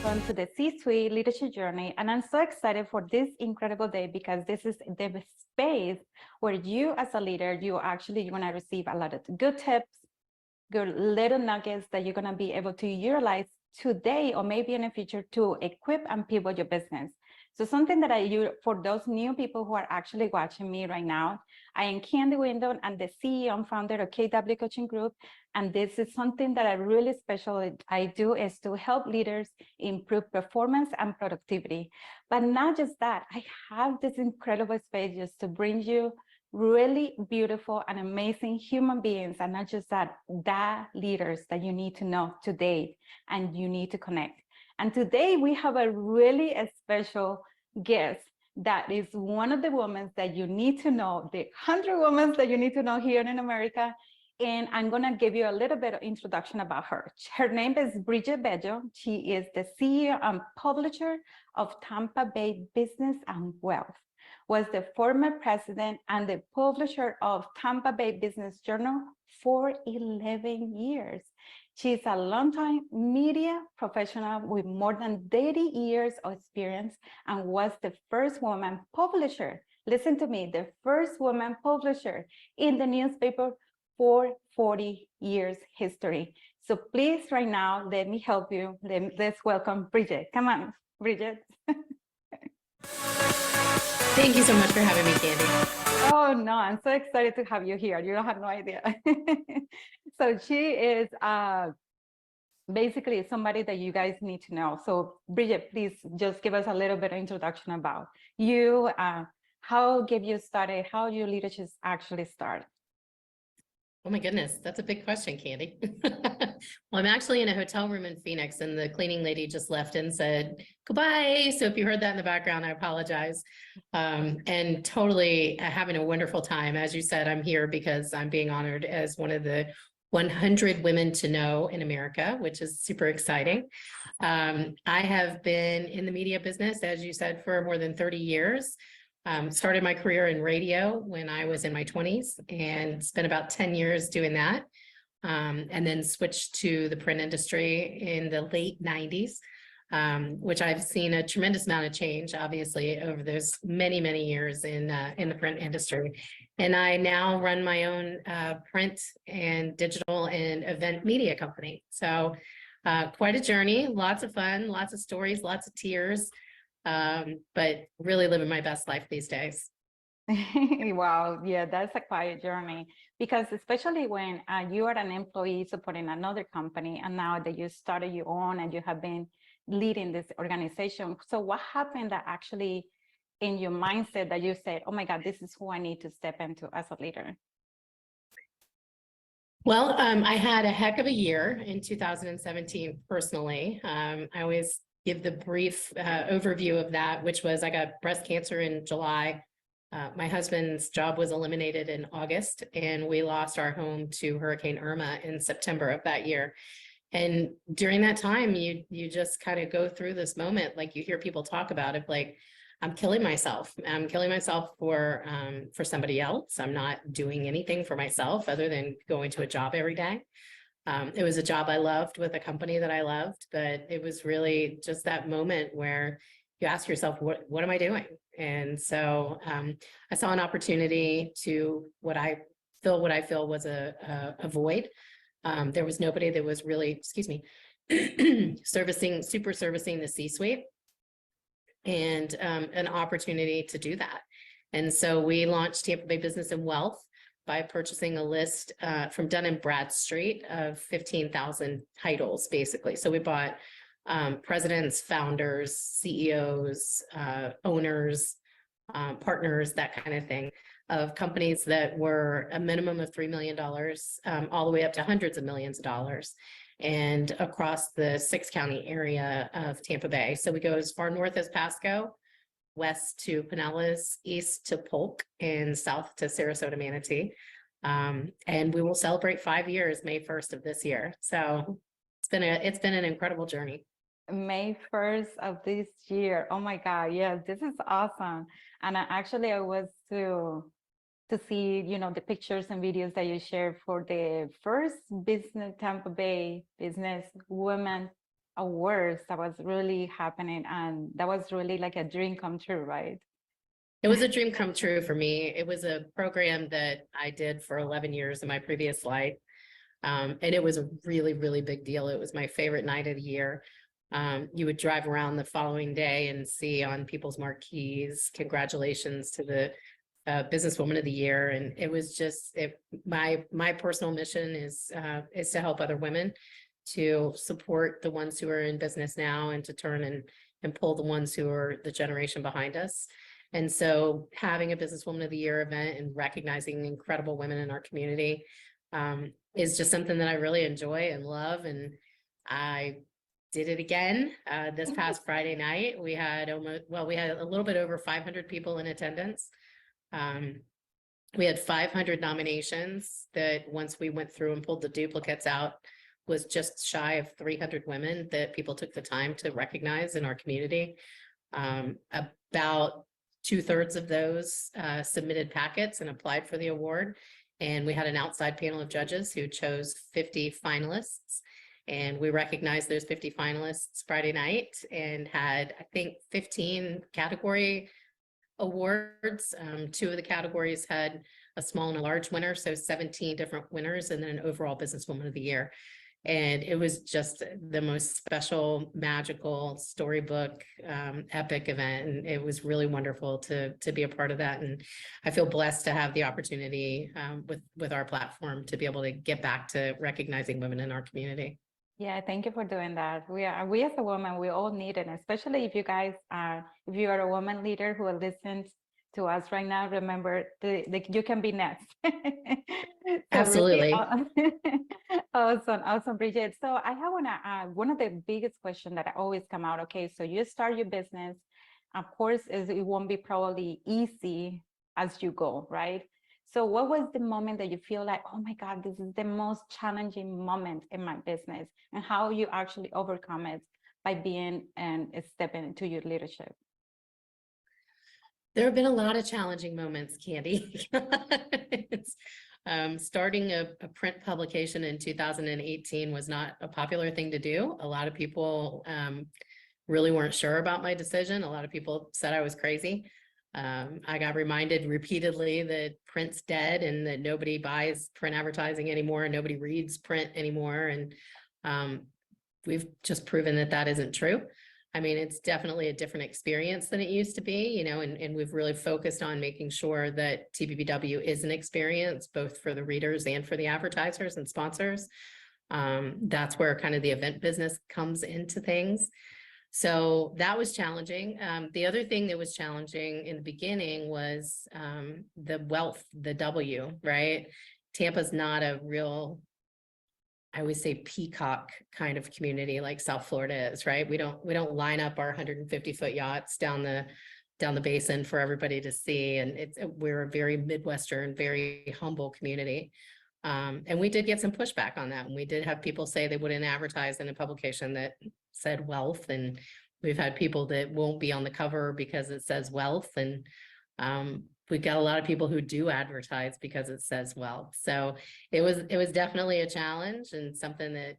welcome to the C-Suite Leadership Journey. And I'm so excited for this incredible day because this is the space where you as a leader, you're going to receive a lot of good tips, good little nuggets that you're going to be able to utilize today or maybe in the future to equip and pivot your business. So something that I use for those new people who are actually watching me right now, I am Candy Windon and the CEO and founder of KW Coaching Group. And this is something that I really special I do is to help leaders improve performance and productivity. But not just that, I have this incredible space just to bring you really beautiful and amazing human beings, and not just that, leaders that you need to know today and you need to connect. And today we have a really special guest that is one of the women that you need to know, the 100 women that you need to know here in America. And I'm going to give you a little bit of introduction about her. Her name is Bridgette Bello. She is the CEO and publisher of Tampa Bay Business and Wealth, was the former president and the publisher of Tampa Bay Business Journal for 11 years. She's a longtime media professional with more than 30 years of experience and was the first woman publisher. Listen to me, the first woman publisher in the newspaper for 40 years history. So please, right now, let me help you. Let's welcome Bridgette. Come on, Bridgette. Thank you so much for having me, Candy. Oh, no, I'm so excited to have you here. You don't have no idea. So she is basically somebody that you guys need to know. So Bridgette, please just give us a little bit of introduction about you, how get you started, how your leadership actually started. Oh my goodness, that's a big question, Candy. Well, I'm actually in a hotel room in Phoenix and the cleaning lady just left and said goodbye. So if you heard that in the background, I apologize. And totally having a wonderful time. As you said, I'm here because I'm being honored as one of the 100 women to know in America, which is super exciting. I have been in the media business, as you said, for more than 30 years. Started my career in radio when I was in my 20s and spent about 10 years doing that. And then switched to the print industry in the late 90s, which I've seen a tremendous amount of change, obviously, over those many, many years in the print industry. And I now run my own print and digital and event media company. So quite a journey, lots of fun, lots of stories, lots of tears. But really living my best life these days. Wow, yeah, that's a quiet journey, because especially when you are an employee supporting another company and now that you started your own and you have been leading this organization. So what happened that actually in your mindset that you said, oh my God, this is who I need to step into as a leader? Well, I had a heck of a year in 2017 personally. I always give the brief overview of that, which was I got breast cancer in July. My husband's job was eliminated in August, and we lost our home to Hurricane Irma in September of that year. And during that time, you just kind of go through this moment, like you hear people talk about it, like, I'm killing myself. I'm killing myself for somebody else. I'm not doing anything for myself other than going to a job every day. It was a job I loved with a company that I loved, but it was really just that moment where you ask yourself, what am I doing? And so I saw an opportunity to what I feel was a void. There was nobody that was really, servicing the C-suite, and an opportunity to do that. And so we launched Tampa Bay Business and Wealth by purchasing a list from Dun & Bradstreet of 15,000 titles, basically. So we bought presidents, founders, CEOs, owners, partners, that kind of thing, of companies that were a minimum of $3 million, all the way up to hundreds of millions of dollars, and across the 6-county area of Tampa Bay. So we go as far north as Pasco, west to Pinellas, east to Polk, and south to Sarasota, Manatee. And we will celebrate 5 years, May 1st of this year. So it's been an incredible journey. May 1st of this year. Oh my God, yes, this is awesome. And I was to see, the pictures and videos that you shared for the first business Tampa Bay Business Women awards that was really happening, and that was really like a dream come true, right? It was a dream come true for me. It was a program that I did for 11 years in my previous life. And it was a really, really big deal. It was my favorite night of the year. You would drive around the following day and see on people's marquees, congratulations to the Businesswoman of the Year. And it was just, my personal mission is to help other women, to support the ones who are in business now, and to turn and pull the ones who are the generation behind us. And so having a Businesswoman of the Year event and recognizing incredible women in our community is just something that I really enjoy and love. And I did it again this past Friday night. We had we had a little bit over 500 people in attendance. We had 500 nominations that, once we went through and pulled the duplicates out, was just shy of 300 women that people took the time to recognize in our community. About 2/3 of those submitted packets and applied for the award. And we had an outside panel of judges who chose 50 finalists. And we recognized those 50 finalists Friday night and had, I think, 15 category awards. 2 of the categories had a small and a large winner, so 17 different winners, and then an overall Businesswoman of the Year. And it was just the most special, magical, storybook, epic event. And it was really wonderful to be a part of that. And I feel blessed to have the opportunity with our platform to be able to get back to recognizing women in our community. Yeah, thank you for doing that. We as a woman, we all need it, especially if you guys are, if you are a woman leader who listens to us right now, remember you can be next. So Absolutely. really, awesome, Bridgette. So I have one of the biggest questions that I always come out. Okay, so you start your business, of course, it won't be probably easy as you go, right? So what was the moment that you feel like, oh my God, this is the most challenging moment in my business, and how you actually overcome it by being and stepping into your leadership? There have been a lot of challenging moments, Candy. It's, starting a print publication in 2018 was not a popular thing to do. A lot of people really weren't sure about my decision. A lot of people said I was crazy. I got reminded repeatedly that print's dead and that nobody buys print advertising anymore and nobody reads print anymore. And we've just proven that that isn't true. I mean, it's definitely a different experience than it used to be, you know, and we've really focused on making sure that TBBW is an experience both for the readers and for the advertisers and sponsors. That's where kind of the event business comes into things. So that was challenging. The other thing that was challenging in the beginning was the wealth, the W, right? Tampa's not a real, I always say, peacock kind of community like South Florida is, right? We don't line up our 150-foot yachts down the basin for everybody to see. And we're a very Midwestern, very humble community. And we did get some pushback on that. And we did have people say they wouldn't advertise in a publication that said wealth. And we've had people that won't be on the cover because it says wealth. And we've got a lot of people who do advertise because it says wealth. So it was definitely a challenge and something that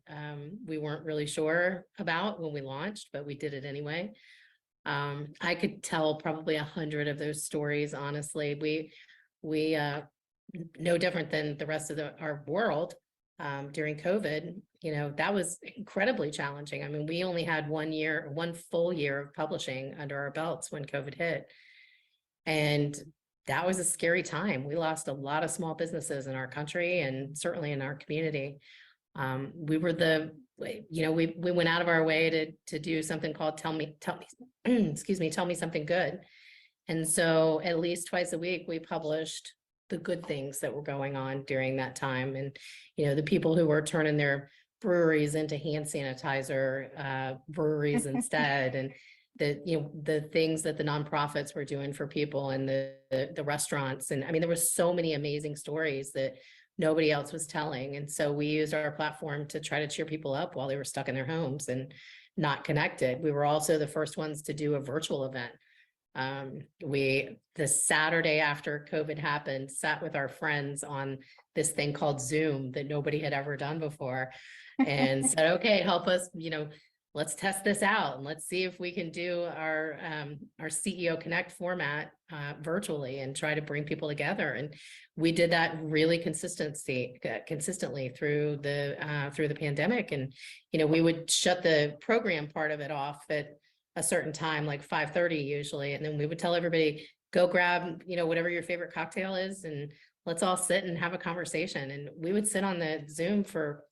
we weren't really sure about when we launched, but we did it anyway. I could tell probably 100 of those stories, honestly. We no different than the rest of our world during COVID, you know, that was incredibly challenging. I mean, we only had 1 full year of publishing under our belts when COVID hit. And that was a scary time. We lost a lot of small businesses in our country and certainly in our community. We were we went out of our way to do something called tell me, excuse me, tell me something good. And so at least twice a week, we published the good things that were going on during that time. And, you know, the people who were turning their breweries into hand sanitizer breweries instead, and the things that the nonprofits were doing for people and the restaurants. And I mean, there were so many amazing stories that nobody else was telling. And so we used our platform to try to cheer people up while they were stuck in their homes and not connected. We were also the first ones to do a virtual event. The Saturday after COVID happened, sat with our friends on this thing called Zoom that nobody had ever done before and said, okay, help us, let's test this out and let's see if we can do our CEO Connect format virtually and try to bring people together. And we did that really consistently through the pandemic. And, you know, we would shut the program part of it off at a certain time, like 5:30 usually. And then we would tell everybody, go grab, you know, whatever your favorite cocktail is, and let's all sit and have a conversation. And we would sit on the Zoom for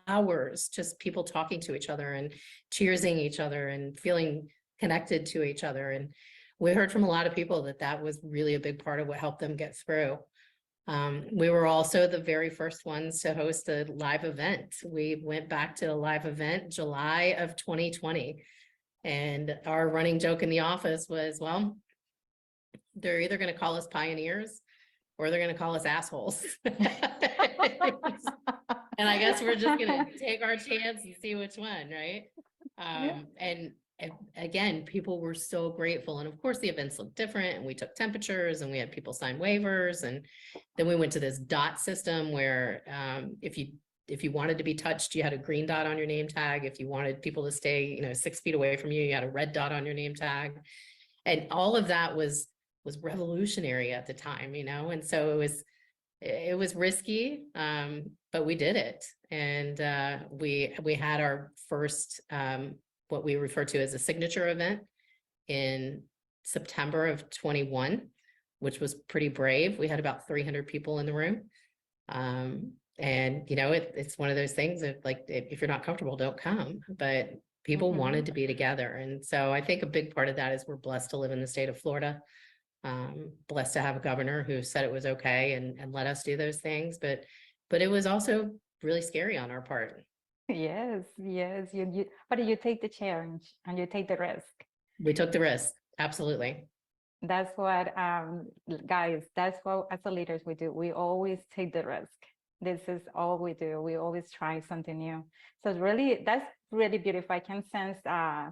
hours, just people talking to each other and cheersing each other and feeling connected to each other. And we heard from a lot of people that that was really a big part of what helped them get through. We were also the very first ones to host a live event. We went back to a live event July of 2020. And our running joke in the office was, well, they're either going to call us pioneers or they're going to call us assholes. And I guess we're just going to take our chance and see which one, right? And again, people were so grateful. And of course, the events looked different, and we took temperatures and we had people sign waivers. And then we went to this dot system where if you wanted to be touched, you had a green dot on your name tag. If you wanted people to stay, you know, 6 feet away from you, you had a red dot on your name tag. And all of that was revolutionary at the time, you know? And so it was risky, but we did it. And we had our first, what we refer to as a signature event in September of 21, which was pretty brave. We had about 300 people in the room. And, you know, it's one of those things that, like, if you're not comfortable, don't come. But people wanted to be together. And so I think a big part of that is we're blessed to live in the state of Florida. Blessed to have a governor who said it was okay and let us do those things. But it was also really scary on our part. Yes, yes. But you take the challenge and you take the risk. We took the risk. Absolutely. That's what, guys, that's what as a leaders we do. We always take the risk. This is all we do. We always try something new. So it's really, that's really beautiful. I can sense that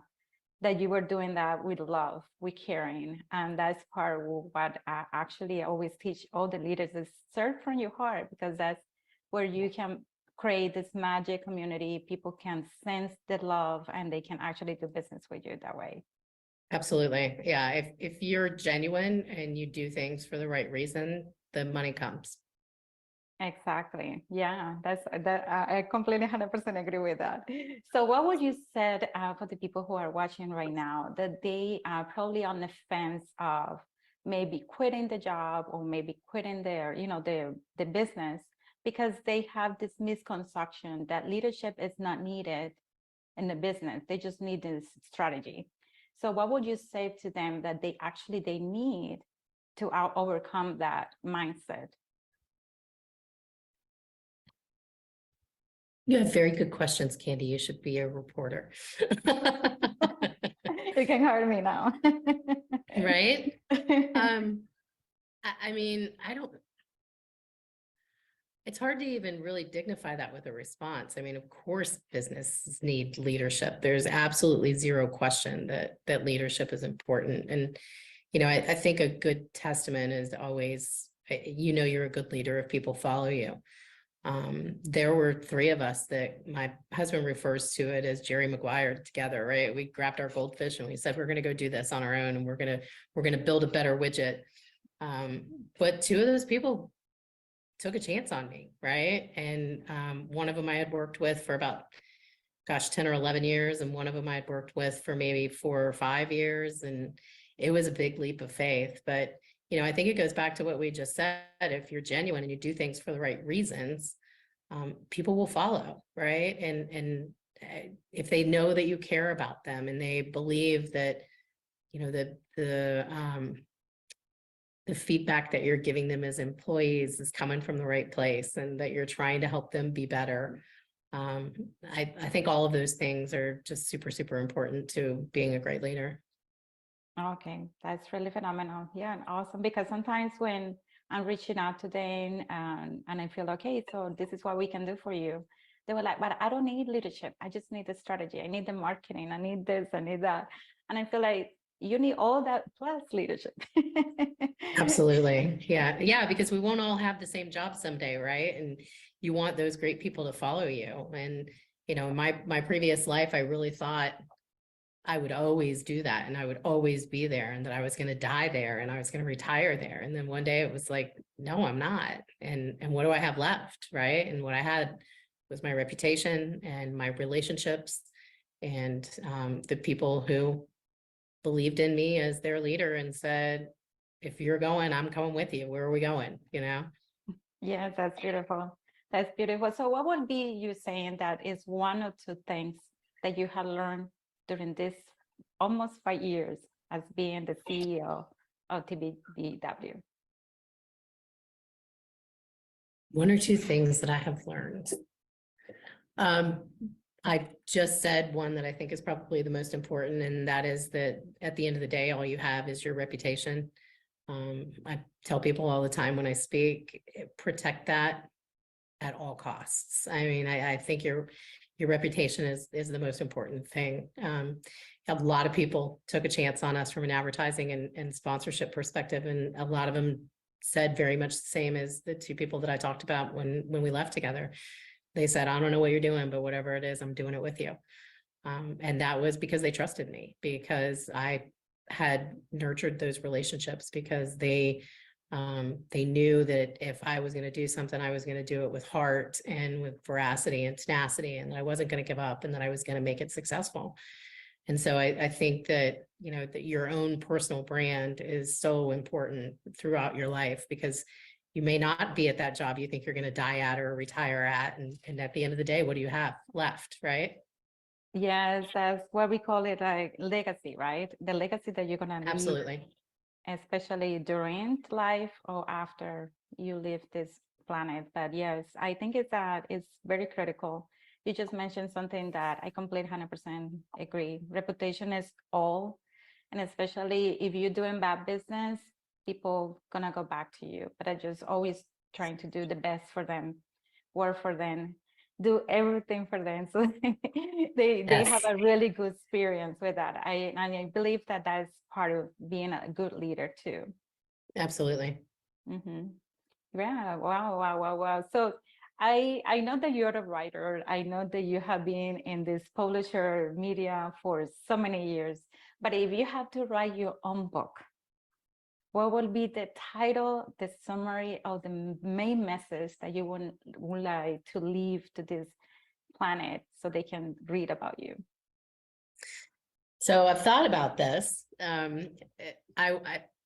you were doing that with love, with caring. And that's part of what I actually always teach all the leaders is serve from your heart, because that's where you can create this magic community. People can sense the love and they can actually do business with you that way. Absolutely. Yeah. If you're genuine and you do things for the right reason, the money comes. Exactly. Yeah, I completely 100% agree with that. So what would you said for the people who are watching right now that they are probably on the fence of maybe quitting the job or maybe quitting their, you know, the business because they have this misconception that leadership is not needed in the business. They just need this strategy. So what would you say to them that they need to overcome that mindset? You have very good questions, Candy. You should be a reporter. You can hire me now. Right? I mean, it's hard to even really dignify that with a response. I mean, of course, businesses need leadership. There's absolutely zero question that leadership is important. And, you know, I think a good testament is always, you know, you're a good leader if people follow you. There were 3 of us that my husband refers to it as Jerry Maguire together, right? We grabbed our goldfish and we said, we're going to go do this on our own and we're going to build a better widget. But 2 of those people took a chance on me, right? And one of them I had worked with for about, 10 or 11 years. And one of them I had worked with for maybe 4 or 5 years. And it was a big leap of faith. But you know, I think it goes back to what we just said. If you're genuine and you do things for the right reasons, people will follow, right? And if they know that you care about them and they believe that, you know, the feedback that you're giving them as employees is coming from the right place and that you're trying to help them be better. I think all of those things are just super, super important to being a great leader. Okay, that's really phenomenal. Yeah, and awesome. Because sometimes when I'm reaching out to them and I feel, okay, so this is what we can do for you. They were like, but I don't need leadership. I just need the strategy. I need the marketing. I need this, I need that. And I feel like you need all that plus leadership. Absolutely. Yeah. Yeah. Because we won't all have the same job someday, right? And you want those great people to follow you. And you know, in my previous life, I really thought I would always do that and I would always be there and that I was going to die there and I was going to retire there. And then one day it was like, no, I'm not. And what do I have left? Right. And what I had was my reputation and my relationships and the people who believed in me as their leader and said, if you're going, I'm coming with you. Where are we going? You know? Yes, that's beautiful. That's beautiful. So what would be you saying that is one or two things that you have learned during this almost 5 years as being the CEO of TBBW? One or two things that I have learned. I just said one that I think is probably the most important, and that is that at the end of the day, all you have is your reputation. I tell people all the time when I speak, protect that at all costs. I mean, I think your reputation is the most important thing. A lot of people took a chance on us from an advertising and sponsorship perspective, and a lot of them said very much the same as the two people that I talked about when we left together. They said, I don't know what you're doing, but whatever it is, I'm doing it with you. And that was because they trusted me, because I had nurtured those relationships, because they knew that if I was going to do something, I was going to do it with heart and with veracity and tenacity, and I wasn't going to give up, and that I was going to make it successful. And so I think that, you know, that your own personal brand is so important throughout your life, because you may not be at that job you think you're going to die at or retire at. And at the end of the day, what do you have left, right? Yes, that's what we call it, like legacy, right? The legacy that you're gonna leave, Absolutely. especially during life or after you leave this planet. But yes, I think it's very critical. You just mentioned something that I completely 100% agree. Reputation is all, and especially if you're doing bad business, people gonna go back to you. But I just always trying to do the best for them, work for them, do everything for them, so they have Yes, a really good experience with that. I believe that that's part of being a good leader too. absolutely. Hmm. Yeah, wow, wow, wow, wow. So I know that you're a writer. I know that you have been in this publisher media for so many years. But if you had to write your own book, what will be the title, the summary of the main message that you would like to leave to this planet so they can read about you? So I've thought about this.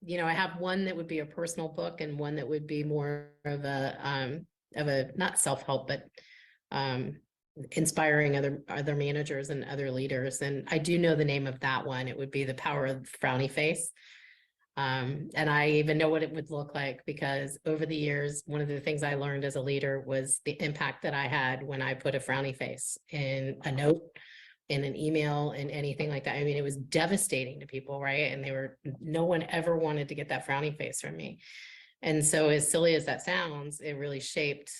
You know, I have one that would be a personal book and one that would be more of a not self-help, but inspiring other managers and other leaders. And I do know the name of that one. It would be The Power of Frowny Face. And I even know what it would look like, because over the years, one of the things I learned as a leader was the impact that I had when I put a frowny face in a note, in an email, and anything like that. I mean, it was devastating to people, right? And no one ever wanted to get that frowny face from me. And so, as silly as that sounds, it really shaped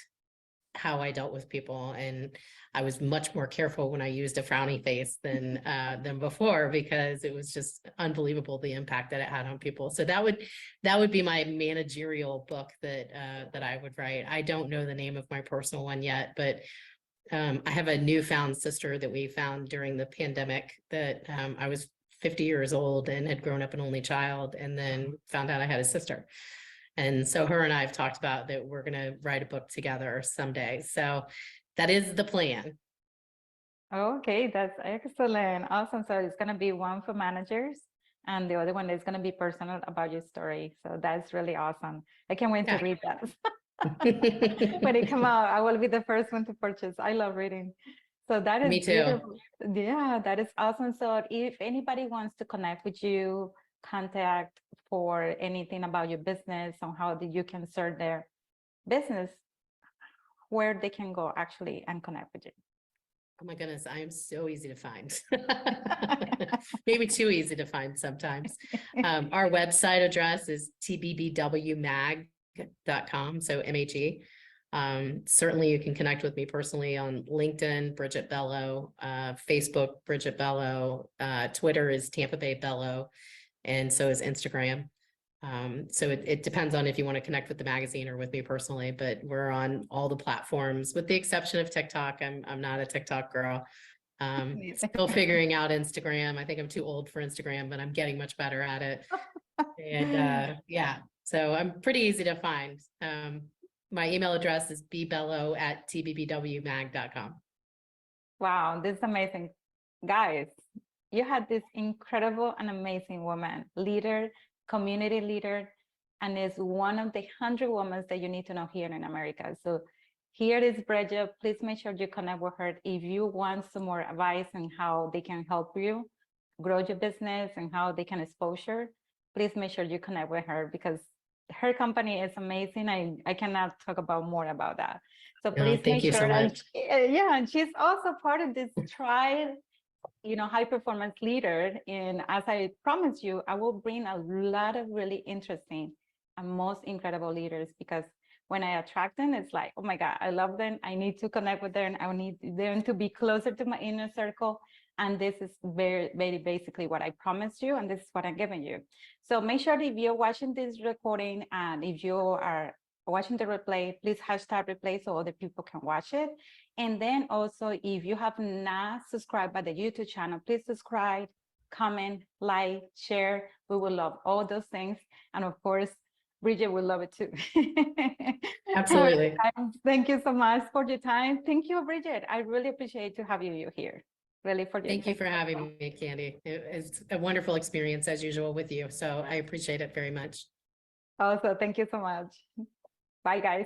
how I dealt with people. And I was much more careful when I used a frowny face than before, because it was just unbelievable the impact that it had on people. So that would be my managerial book that I would write. I don't know the name of my personal one yet, but I have a newfound sister that we found during the pandemic, that I was 50 years old and had grown up an only child, and then found out I had a sister. And so her and I have talked about that we're going to write a book together someday. So that is the plan. Okay, that's excellent. Awesome. So it's going to be one for managers, and the other one is going to be personal about your story. So that's really awesome. I can't wait to read that. When it come out, I will be the first one to purchase. I love reading. So that is Me too. beautiful. Yeah, that is awesome. So if anybody wants to connect with you, contact for anything about your business, on how you can serve their business, where they can go actually and connect with you. Oh my goodness, I am so easy to find. Maybe too easy to find sometimes. Our website address is tbbwmag.com, so MHE. Certainly you can connect with me personally on LinkedIn, Bridgette Bello, Facebook, Bridgette Bello, Twitter is Tampa Bay Bello, and so is Instagram. So it depends on if you want to connect with the magazine or with me personally, but we're on all the platforms with the exception of TikTok. I'm not a TikTok girl. Still figuring out Instagram. I think I'm too old for Instagram, but I'm getting much better at it. And yeah, so I'm pretty easy to find. My email address is bbello@tbbwmag.com. Wow, this is amazing. Guys, you had this incredible and amazing woman, leader, community leader, and is one of the 100 women that you need to know here in America. So here is Bridgette. Please make sure you connect with her if you want some more advice on how they can help you grow your business and how they can exposure. Please make sure you connect with her because her company is amazing. I cannot talk about more about that. So please Thank make you so sure that, much. yeah, and she's also part of this tribe, high performance leader. And as I promised you, I will bring a lot of really interesting and most incredible leaders because when I attract them, it's like, oh my God, I love them. I need to connect with them. I need them to be closer to my inner circle. And this is very, very basically what I promised you. And this is what I'm giving you. So make sure if you're watching this recording and if you are watching the replay, please hashtag replay so other people can watch it. And then also, if you have not subscribed by the YouTube channel, please subscribe, comment, like, share. We will love all those things. And of course, Bridgette will love it too. Absolutely. Thank you so much for your time. Thank you, Bridgette. I really appreciate to have you here. Really for Thank you for having me, Candy. It's a wonderful experience as usual with you. So I appreciate it very much. Also, thank you so much. Bye, guys.